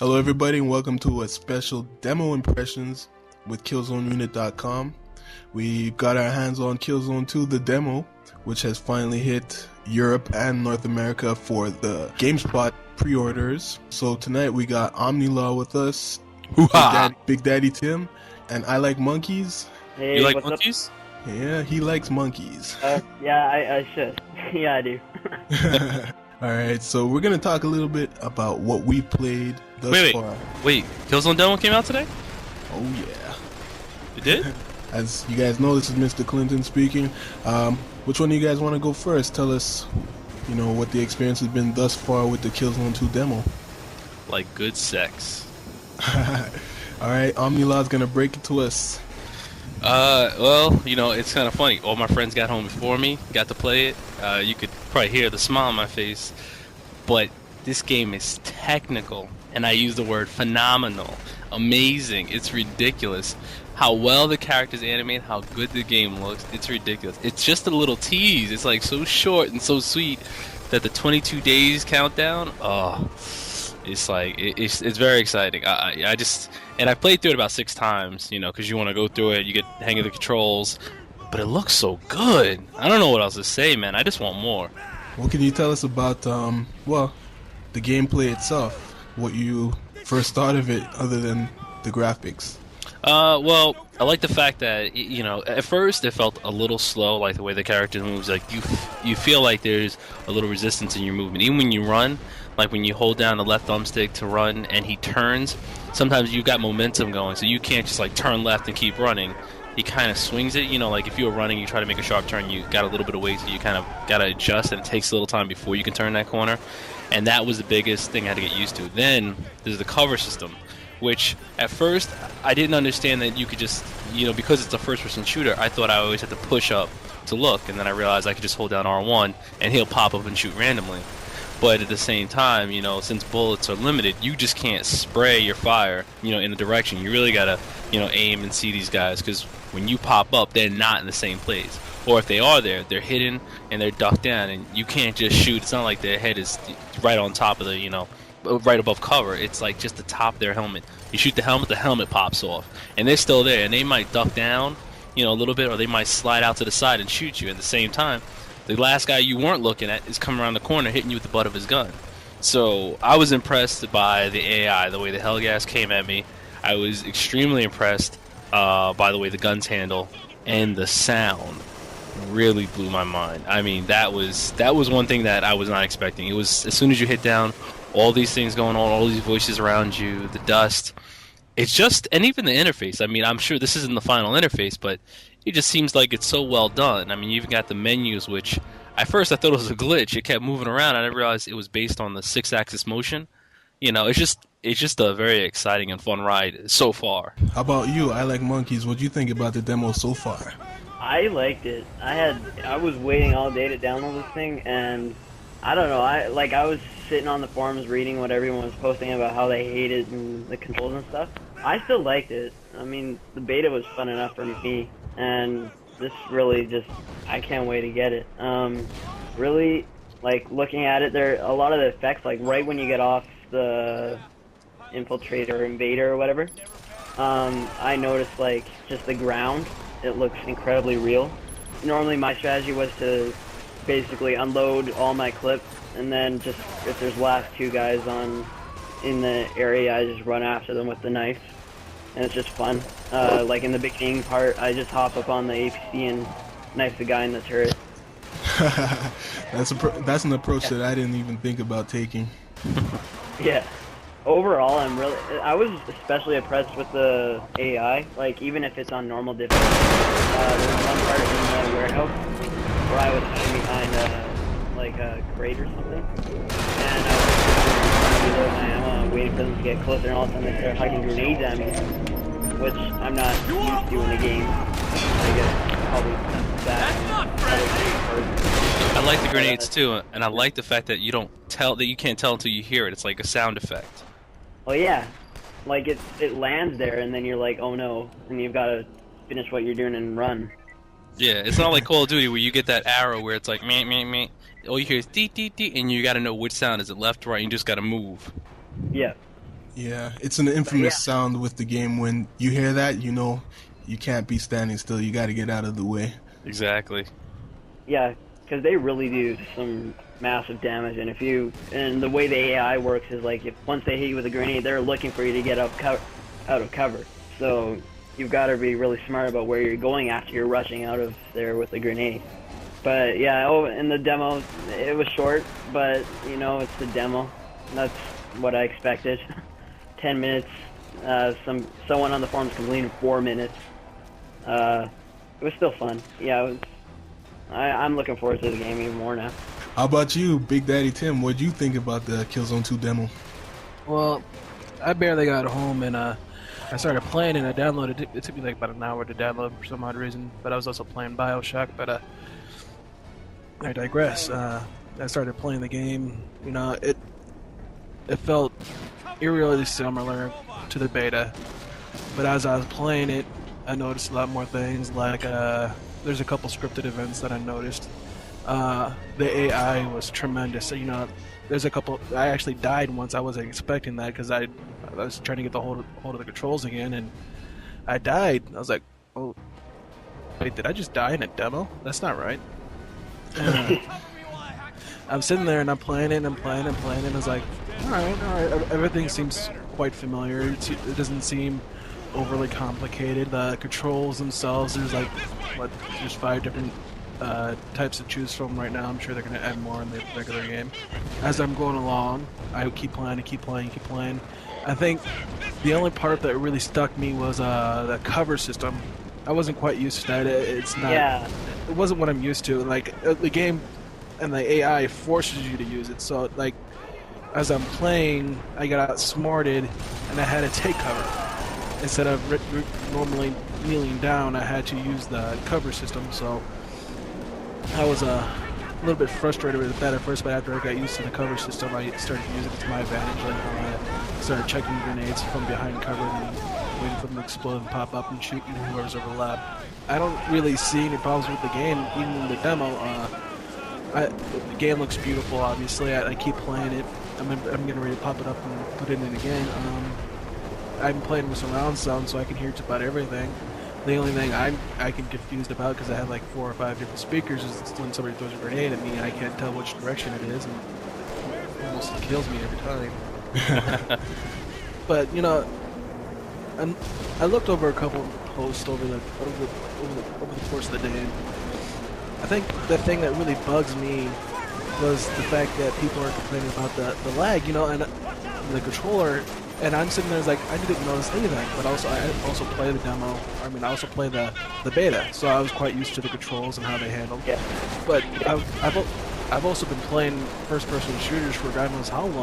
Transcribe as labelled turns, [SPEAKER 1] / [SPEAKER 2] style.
[SPEAKER 1] Hello, everybody, and welcome to a special demo impressions with KillzoneUnit.com. We got our hands on Killzone 2, the demo, which has finally hit Europe and North America for the GameSpot pre-orders. So tonight we got omnilaw with us, bigdaddytim, and I Like Monkeys.
[SPEAKER 2] Hey,
[SPEAKER 3] You like
[SPEAKER 2] what's
[SPEAKER 3] monkeys?
[SPEAKER 1] Yeah, he likes monkeys.
[SPEAKER 2] Yeah, I should. Yeah, I do.
[SPEAKER 1] Alright, so we're going to talk a little bit about what we've played thus far.
[SPEAKER 3] Wait, Killzone demo came out today?
[SPEAKER 1] Oh yeah.
[SPEAKER 3] It did?
[SPEAKER 1] As you guys know, this is Mr. Clinton speaking. Which one of you guys want to go first? Tell us, what the experience has been thus far with the Killzone 2 demo.
[SPEAKER 3] Like good sex.
[SPEAKER 1] Alright, omnilaw's going to break it to us.
[SPEAKER 3] Well, it's kind of funny. All my friends got home before me, got to play it. You could probably hear the smile on my face. But this game is technical, and I use the word phenomenal, amazing. It's ridiculous. How well the characters animate, how good the game looks, it's ridiculous. It's just a little tease. It's like so short and so sweet that the 22 days countdown, it's like it's very exciting. I played through it about 6 times, because you want to go through it, you get the hang of the controls, but it looks so good. I don't know what else to say, man. I just want more.
[SPEAKER 1] What can you tell us about, the gameplay itself? What you first thought of it, other than the graphics?
[SPEAKER 3] Well, I like the fact that, at first it felt a little slow, like the way the character moves. Like, you feel like there's a little resistance in your movement. Even when you run, like when you hold down the left thumbstick to run and he turns, sometimes you've got momentum going, so you can't just, like, turn left and keep running. He kind of swings it, like if you were running, you try to make a sharp turn, you got a little bit of weight, so you kind of got to adjust, and it takes a little time before you can turn that corner. And that was the biggest thing I had to get used to. Then, there's the cover system, which at first I didn't understand that you could just, because it's a first-person shooter, I thought I always had to push up to look, and then I realized I could just hold down R1 and he'll pop up and shoot randomly. But at the same time, since bullets are limited, you just can't spray your fire, in a direction. You really gotta, aim and see these guys, because when you pop up, they're not in the same place. Or if they are there, they're hidden and they're ducked down, and you can't just shoot. It's not like their head is right on top of the, right above cover. It's like just the top of their helmet. You shoot the helmet pops off, and they're still there, and they might duck down, a little bit, or they might slide out to the side and shoot you. At the same time, the last guy you weren't looking at is coming around the corner, hitting you with the butt of his gun. So I was impressed by the AI, the way the Hellgas came at me. I was extremely impressed by the way the guns handle, and the sound really blew my mind. I mean, that was one thing that I was not expecting. It was, as soon as you hit down, all these things going on, all these voices around you, the dust. It's just, and even the interface. I mean, I'm sure this isn't the final interface, but it just seems like it's so well done. I mean, you even got the menus, which at first I thought it was a glitch. It kept moving around. I didn't realize it was based on the 6-axis motion. It's just a very exciting and fun ride so far.
[SPEAKER 1] How about you? I Like Monkeys. What do you think about the demo so far?
[SPEAKER 2] I liked it. I was waiting all day to download this thing, and I don't know. I was sitting on the forums reading what everyone was posting about how they hated and the controls and stuff. I still liked it. I mean, the beta was fun enough for me, and this really just, I can't wait to get it. Really, like, looking at it, there a lot of the effects, like right when you get off the infiltrator or invader or whatever, I noticed, like, just the ground, it looks incredibly real. Normally my strategy was to basically unload all my clips, and then just, if there's last 2 guys in the area, I just run after them with the knife, and it's just fun. Like in the beginning part, I just hop up on the APC and knife the guy in the turret.
[SPEAKER 1] That's an approach that I didn't even think about taking.
[SPEAKER 2] Yeah. Overall, I was especially impressed with the AI, like, even if it's on normal difficulty. There was one part in the warehouse where I was hiding behind, like, a crate or something, and I was reloading my ammo, waiting for them to get closer, and all of a sudden they started hugging grenades at me, which I'm not used to in the game. I guess probably that.
[SPEAKER 3] I like the grenades too, and I like the fact that you can't tell until you hear it. It's like a sound effect.
[SPEAKER 2] Oh yeah, like it lands there, and then you're like, oh no, and you've got to finish what you're doing and run.
[SPEAKER 3] Yeah, it's not like Call of Duty where you get that arrow where it's like meh meh meh. All you hear is dee dee dee, and you got to know which sound is it, left or right. You just got to move.
[SPEAKER 2] Yeah.
[SPEAKER 1] Yeah, it's an infamous sound with the game. When you hear that, you know you can't be standing still. You got to get out of the way.
[SPEAKER 3] Exactly.
[SPEAKER 2] Yeah, because they really do some massive damage, and the way the AI works is like if once they hit you with a grenade, they're looking for you to get out of cover. So you've got to be really smart about where you're going after you're rushing out of there with a grenade. But yeah, in the demo, it was short, but you know, it's the demo. That's what I expected. 10 minutes. Someone on the forums completed 4 minutes. It was still fun. Yeah, I'm looking forward to the game even more now.
[SPEAKER 1] How about you, Big Daddy Tim? What'd you think about the Killzone 2 demo?
[SPEAKER 4] Well, I barely got home and I started playing and I downloaded it. It took me like about an hour to download for some odd reason, but I was also playing BioShock. But I digress. I started playing the game. You know, it felt eerily similar to the beta, but as I was playing it, I noticed a lot more things. Like there's a couple scripted events that I noticed. The AI was tremendous. So, you know, there's a couple. I actually died once. I wasn't expecting that because I was trying to get the hold of the controls again, and I died. I was like, "Oh, wait, did I just die in a demo? That's not right." I'm sitting there and I'm playing it and I'm playing and playing, and I was like, all right. Everything seems quite familiar. It doesn't seem overly complicated. The controls themselves, there's like, there's 5 different types to choose from right now. I'm sure they're going to add more in the regular game. As I'm going along, I keep playing. I think the only part that really stuck me was the cover system. I wasn't quite used to that. It's not.
[SPEAKER 2] Yeah.
[SPEAKER 4] It wasn't what I'm used to. Like the game and the AI forces you to use it. So like, as I'm playing, I got outsmarted and I had to take cover instead of normally kneeling down. I had to use the cover system. So I was a little bit frustrated with that at first, but after I got used to the cover system, I started using it to my advantage. Like I started checking grenades from behind cover and waiting for them to explode and pop up and shooting whoever's overlapped. I don't really see any problems with the game, even in the demo. The game looks beautiful, obviously. I keep playing it. I'm getting ready to pop it up and put it in again. I'm playing with surround sound, so I can hear just about everything. The only thing I get confused about, because I have like 4 or 5 different speakers, is when somebody throws a grenade at me and I can't tell which direction it is, and it almost kills me every time. But you know, I looked over a couple of posts over the course of the day. And I think the thing that really bugs me was the fact that people are complaining about the lag, you know, and the controller. And I'm sitting there like, I didn't notice anything, but I also play the demo. I also play the beta, so I was quite used to the controls and how they handled.
[SPEAKER 2] Yeah.
[SPEAKER 4] But I've also been playing first-person shooters for God knows how long.